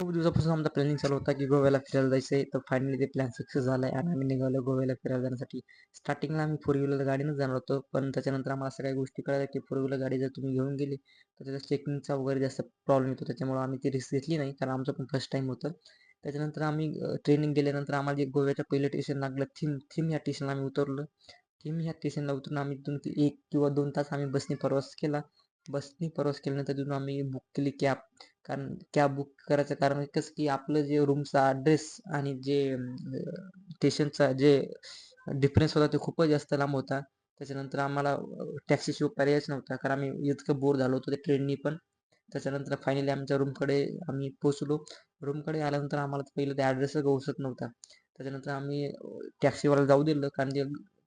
खूप दिवसापासून आमचा प्लॅनिंग चालू होता, की गोव्याला फिरायला जायचं आहे. तर फायनली ते प्लॅन सक्सेस झाला आहे आणि आम्ही निघालो गोव्याला फिरायला जाण्यासाठी. स्टार्टिंगला आम्ही फोर व्हीलर गाडीनंच जाणार होतो. पण त्याच्यानंतर आम्हाला अशा काही गोष्टी कळल्या, की फोर व्हीलर गाडी जर तुम्ही घेऊन गेली, तर त्याचा चेकिंगचा वगैरे जास्त प्रॉब्लेम येतो. त्याच्यामुळे आम्ही ती रिस्क घेतली नाही, कारण आमचं पण फर्स्ट टाईम होतं. त्याच्यानंतर आम्ही ट्रेनिंग गेल्यानंतर आम्हाला जे गोव्याच्या पहिलं स्टेशन लागलं थीम. थीम या स्टेशनला आम्ही उतरलो. थीम ह्या स्टेशनला उतरून आम्ही तिथून 1 किंवा 2 तास आम्ही बसनी प्रवास केला. बसनी प्रवास केल्यानंतर तिथून आम्ही बुक केली कॅब. कारण कॅब बुक करायचं कारण एकच की आपलं जे रूमचा ॲड्रेस आणि जे स्टेशनचा जे डिफरन्स होता ते खूपच जास्त लांब होता. त्याच्यानंतर आम्हाला टॅक्सीशिवाय पर्यायच नव्हता, कारण आम्ही इतकं बोर झालो होतो त्या ट्रेननी पण. त्याच्यानंतर फायनली आमच्या रूमकडे आम्ही पोहोचलो. रूमकडे आल्यानंतर आम्हाला पहिलं ते ॲड्रेसच ओळखत नव्हता. त्याच्यानंतर आम्ही टॅक्सीवाल्याला जाऊ दिलं, कारण ते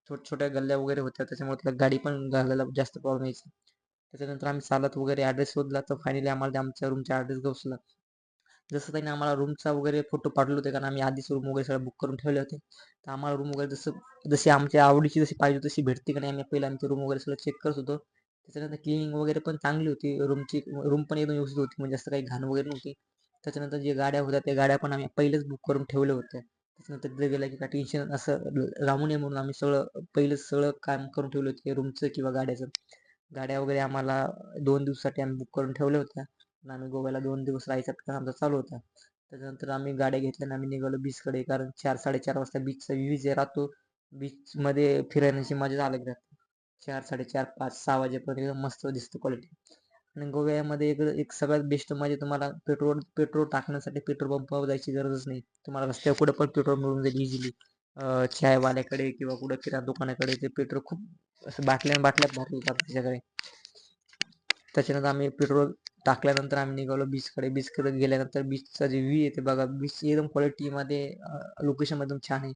छोट्या गल्ल्या वगैरे होत्या, त्याच्यामुळे त्याला गाडी पण घालायला जास्त प्रॉब्लेम यायचा. त्याच्यानंतर आम्ही चालत वगैरे ॲड्रेस शोधला, तर फायनली आम्हाला ते आमच्या रूमचा ॲड्रेस पोहोचला. जसं त्यांनी आम्हाला रूमचा वगैरे फोटो पाठवले होते, कारण आम्ही आधीच रूम वगैरे सगळं बुक करून ठेवले होते. तर आम्हाला रूम वगैरे जशी आमच्या आवडीची जशी पाहिजे तशी भेटते की नाही, आम्ही पहिला आमची रूम वगैरे सगळं चेक करत होतो. त्याच्यानंतर क्लिनिंग वगैरे पण चांगली होती रूमची. रूम पण एकदम व्यवस्थित होती, म्हणजे जास्त काही घाण वगैरे नव्हती. त्याच्यानंतर जे गाड्या होत्या त्या गाड्या पण आम्ही पहिलेच बुक करून ठेवल्या होत्या. त्याच्यानंतर तिथे गेलं की काय टेन्शन असं राहू नये म्हणून आम्ही पहिलेच सगळं काम करून ठेवलं होतं रूमचं किंवा गाड्याचं. गाड्या वगैरे आम्हाला 2 दिवसासाठी आम्ही बुक करून ठेवल्या होत्या. आणि आम्ही गोव्याला 2 दिवस राहायचा प्लॅन आमचा चालू होता. त्याच्यानंतर आम्ही गाड्या घेतल्या आणि आम्ही निघालो बीचकडे, कारण 4-4:30 वाजता बीचचा व्ह्यू जे राहतो, बीचमध्ये फिरण्याची मजा अलग राहते. 4, 4:30, 5, 6 वाजेपर्यंत एकदम मस्त दिसतं क्वालिटी. आणि गोव्यामध्ये एक सगळ्यात बेस्ट म्हणजे तुम्हाला पेट्रोल पेट्रोल टाकण्यासाठी पेट्रोल पंपावर जायची गरजच नाही. तुम्हाला रस्त्यावर कुठे पण पेट्रोल मिळून जाईल इझिली. चायवाल्याकडे किंवा कुठं किराणा दुकानाकडे ते पेट्रोल खूप असं बाटल्या बाटल्या भरतात त्याच्याकडे. त्याच्यानंतर आम्ही पेट्रोल टाकल्यानंतर आम्ही निघालो बीचकडे. बीचकडे गेल्यानंतर बीचचा जे व्ह्यू आहे ते बघा. बीच एकदम क्वालिटीमध्ये लोकेशन एकदम छान आहे.